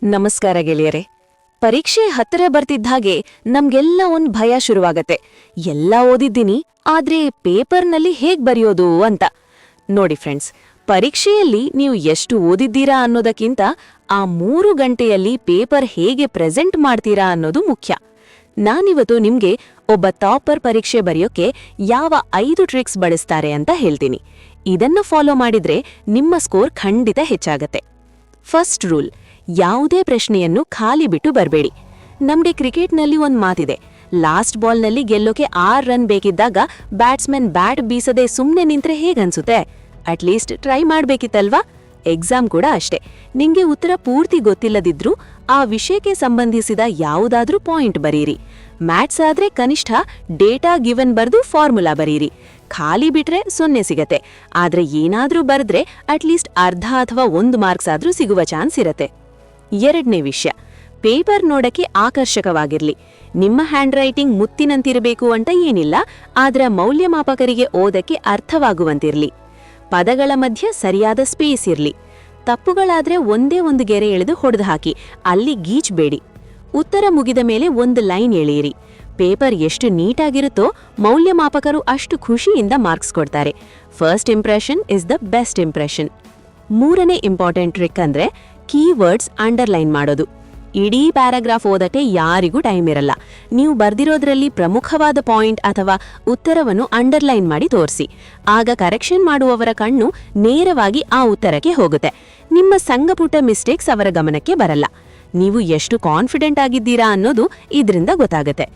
ನಮಸ್ಕಾರ ಗೆಳೆಯರೆ. ಪರೀಕ್ಷೆ ಹತ್ತಿರ ಬರ್ತಿದ್ದ ಹಾಗೆ ನಮ್ಗೆಲ್ಲ ಒಂದ್ ಭಯ ಶುರುವಾಗತ್ತೆ. ಎಲ್ಲ ಓದಿದ್ದೀನಿ, ಆದ್ರೆ ಪೇಪರ್ನಲ್ಲಿ ಹೇಗ್ ಬರೆಯೋದು ಅಂತ. ನೋಡಿ ಫ್ರೆಂಡ್ಸ್, ಪರೀಕ್ಷೆಯಲ್ಲಿ ನೀವು ಎಷ್ಟು ಓದಿದ್ದೀರಾ ಅನ್ನೋದಕ್ಕಿಂತ ಆ 3 ಗಂಟೆಯಲ್ಲಿ ಪೇಪರ್ ಹೇಗೆ ಪ್ರೆಸೆಂಟ್ ಮಾಡ್ತೀರಾ ಅನ್ನೋದು ಮುಖ್ಯ. ನಾನಿವತ್ತು ನಿಮ್ಗೆ ಒಬ್ಬ ಟಾಪರ್ ಪರೀಕ್ಷೆ ಬರೆಯೋಕೆ ಯಾವ 5 ಟ್ರಿಕ್ಸ್ ಬಳಸ್ತಾರೆ ಅಂತ ಹೇಳ್ತೀನಿ. ಇದನ್ನು ಫಾಲೋ ಮಾಡಿದ್ರೆ ನಿಮ್ಮ ಸ್ಕೋರ್ ಖಂಡಿತ ಹೆಚ್ಚಾಗತ್ತೆ. ಫಸ್ಟ್ ರೂಲ್, ಯಾವುದೇ ಪ್ರಶ್ನೆಯನ್ನು ಖಾಲಿ ಬಿಟ್ಟು ಬರಬೇಡಿ. ನಮ್ಗೆ ಕ್ರಿಕೆಟ್ನಲ್ಲಿ ಒಂದು ಮಾತಿದೆ, ಲಾಸ್ಟ್ ಬಾಲ್ನಲ್ಲಿ ಗೆಲ್ಲೋಕೆ 6 ರನ್ ಬೇಕಿದ್ದಾಗ ಬ್ಯಾಟ್ಸ್ಮನ್ ಬ್ಯಾಟ್ ಬೀಸದೆ ಸುಮ್ಮನೆ ನಿಂತ್ರೆ ಹೇಗನ್ಸುತ್ತೆ? ಅಟ್ಲೀಸ್ಟ್ ಟ್ರೈ ಮಾಡ್ಬೇಕಿತ್ತಲ್ವಾ? ಎಕ್ಸಾಮ್ ಕೂಡ ಅಷ್ಟೇ. ನಿಂಗೆ ಉತ್ತರ ಪೂರ್ತಿ ಗೊತ್ತಿಲ್ಲದಿದ್ರೂ ಆ ವಿಷಯಕ್ಕೆ ಸಂಬಂಧಿಸಿದ ಯಾವುದಾದ್ರೂ ಪಾಯಿಂಟ್ ಬರೀರಿ. ಮ್ಯಾಥ್ಸ್ ಆದ್ರೆ ಕನಿಷ್ಠ ಡೇಟಾ ಗಿವನ್ ಬರ್ದು ಫಾರ್ಮುಲಾ ಬರೀರಿ. ಖಾಲಿ ಬಿಟ್ರೆ 0 ಸಿಗತ್ತೆ, ಆದ್ರೆ ಏನಾದ್ರೂ ಬರೆದ್ರೆ ಅಟ್ಲೀಸ್ಟ್ ಅರ್ಧ ಅಥವಾ 1 ಮಾರ್ಕ್ಸ್ ಆದ್ರೂ ಸಿಗುವ ಚಾನ್ಸ್ ಇರತ್ತೆ. ಎರಡನೇ ವಿಷಯ, ಪೇಪರ್ ನೋಡಕ್ಕೆ ಆಕರ್ಷಕವಾಗಿರ್ಲಿ. ನಿಮ್ಮ ಹ್ಯಾಂಡ್ ರೈಟಿಂಗ್ ಮುತ್ತಿನಂತಿರಬೇಕು ಅಂತ ಏನಿಲ್ಲ, ಆದ್ರ ಮೌಲ್ಯಮಾಪಕರಿಗೆ ಓದಕ್ಕೆ ಅರ್ಥವಾಗುವಂತಿರ್ಲಿ. ಪದಗಳ ಮಧ್ಯ ಸರಿಯಾದ ಸ್ಪೇಸ್ ಇರ್ಲಿ. ತಪ್ಪುಗಳಾದ್ರೆ ಒಂದೇ ಒಂದು ಗೆರೆ ಎಳೆದು ಹೊಡೆದು ಹಾಕಿ, ಅಲ್ಲಿ ಗೀಚ್ಬೇಡಿ. ಉತ್ತರ ಮುಗಿದ ಮೇಲೆ ಒಂದು ಲೈನ್ ಎಳೆಯಿರಿ. ಪೇಪರ್ ಎಷ್ಟು ನೀಟಾಗಿರುತ್ತೋ ಮೌಲ್ಯಮಾಪಕರು ಅಷ್ಟು ಖುಷಿಯಿಂದ ಮಾರ್ಕ್ಸ್ ಕೊಡ್ತಾರೆ. First impression is the best impression. ಮೂರನೇ ಇಂಪಾರ್ಟೆಂಟ್ ಟ್ರಿಕ್ ಅಂದ್ರೆ ಕೀವರ್ಡ್ಸ್ ಅಂಡರ್ಲೈನ್ ಮಾಡೋದು. ಇಡೀ ಪ್ಯಾರಾಗ್ರಾಫ್ ಓದಕ್ಕೆ ಯಾರಿಗೂ ಟೈಮ್ ಇರಲ್ಲ. ನೀವು ಬರ್ದಿರೋದ್ರಲ್ಲಿ ಪ್ರಮುಖವಾದ ಪಾಯಿಂಟ್ ಅಥವಾ ಉತ್ತರವನ್ನು ಅಂಡರ್ಲೈನ್ ಮಾಡಿ ತೋರಿಸಿ. ಆಗ ಕರೆಕ್ಷನ್ ಮಾಡುವವರ ಕಣ್ಣು ನೇರವಾಗಿ ಆ ಉತ್ತರಕ್ಕೆ ಹೋಗುತ್ತೆ. ನಿಮ್ಮ ಸಣ್ಣಪುಟ್ಟ ಮಿಸ್ಟೇಕ್ಸ್ ಅವರ ಗಮನಕ್ಕೆ ಬರಲ್ಲ. ನೀವು ಎಷ್ಟು ಕಾನ್ಫಿಡೆಂಟ್ ಆಗಿದ್ದೀರಾ ಅನ್ನೋದು ಇದರಿಂದ ಗೊತ್ತಾಗುತ್ತೆ.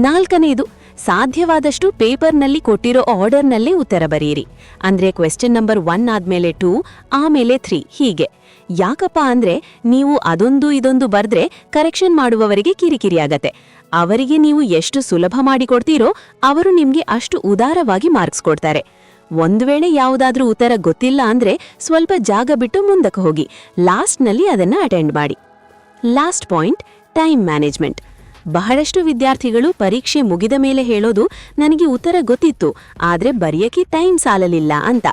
ನಾಲ್ಕನೇದು, ಸಾಧ್ಯವಾದಷ್ಟು ಪೇಪರ್ನಲ್ಲಿ ಕೊಟ್ಟಿರೋ ಆರ್ಡರ್ನಲ್ಲೇ ಉತ್ತರ ಬರೆಯಿರಿ. ಅಂದ್ರೆ ಕ್ವೆಶ್ಚನ್ ನಂಬರ್ 1 ಆದ್ಮೇಲೆ 2, ಆಮೇಲೆ 3 ಹೀಗೆ. ಯಾಕಪ್ಪ ಅಂದ್ರೆ ನೀವು ಅದೊಂದು ಇದೊಂದು ಬರ್ದ್ರೆ ಕರೆಕ್ಷನ್ ಮಾಡುವವರಿಗೆ ಕಿರಿಕಿರಿ ಆಗತ್ತೆ. ಅವರಿಗೆ ನೀವು ಎಷ್ಟು ಸುಲಭ ಮಾಡಿಕೊಡ್ತೀರೋ ಅವರು ನಿಮ್ಗೆ ಅಷ್ಟು ಉದಾರವಾಗಿ ಮಾರ್ಕ್ಸ್ ಕೊಡ್ತಾರೆ. ಒಂದು ವೇಳೆ ಯಾವುದಾದ್ರೂ ಉತ್ತರ ಗೊತ್ತಿಲ್ಲ ಅಂದ್ರೆ ಸ್ವಲ್ಪ ಜಾಗ ಬಿಟ್ಟು ಮುಂದಕ್ಕೆ ಹೋಗಿ ಲಾಸ್ಟ್ನಲ್ಲಿ ಅದನ್ನ ಅಟೆಂಡ್ ಮಾಡಿ. Last point, time management. ಬಹಳಷ್ಟು ವಿದ್ಯಾರ್ಥಿಗಳು ಪರೀಕ್ಷೆ ಮುಗಿದ ಮೇಲೆ ಹೇಳೋದು, ನನಗೆ ಉತ್ತರ ಗೊತ್ತಿತ್ತು ಆದ್ರೆ ಬರೆಯಕ್ಕೆ ಟೈಮ್ ಸಾಲಲಿಲ್ಲ ಅಂತ.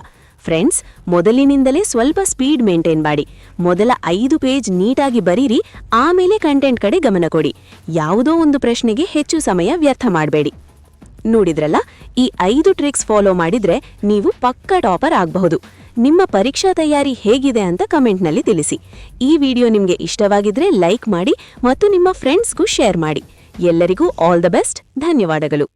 ಫ್ರೆಂಡ್ಸ್, ಮೊದಲಿನಿಂದಲೇ ಸ್ವಲ್ಪ ಸ್ಪೀಡ್ ಮೇಂಟೈನ್ ಮಾಡಿ. ಮೊದಲ 5 ಪೇಜ್ ನೀಟಾಗಿ ಬರೀರಿ, ಆಮೇಲೆ ಕಂಟೆಂಟ್ ಕಡೆ ಗಮನ ಕೊಡಿ. ಯಾವುದೋ ಒಂದು ಪ್ರಶ್ನೆಗೆ ಹೆಚ್ಚು ಸಮಯ ವ್ಯರ್ಥ ಮಾಡಬೇಡಿ. ನೋಡಿದ್ರಲ್ಲ, ಈ 5 ಟ್ರಿಕ್ಸ್ ಫಾಲೋ ಮಾಡಿದ್ರೆ ನೀವು ಪಕ್ಕಾ ಟಾಪರ್ ಆಗಬಹುದು. ನಿಮ್ಮ ಪರೀಕ್ಷಾ ತಯಾರಿ ಹೇಗಿದೆ ಅಂತ ಕಮೆಂಟ್ನಲ್ಲಿ ತಿಳಿಸಿ. ಈ ವಿಡಿಯೋ ನಿಮಗೆ ಇಷ್ಟವಾಗಿದ್ರೆ ಲೈಕ್ ಮಾಡಿ ಮತ್ತು ನಿಮ್ಮ ಫ್ರೆಂಡ್ಸ್ಗೂ ಶೇರ್ ಮಾಡಿ. ಎಲ್ಲರಿಗೂ ಆಲ್ ದ ಬೆಸ್ಟ್. ಧನ್ಯವಾದಗಳು.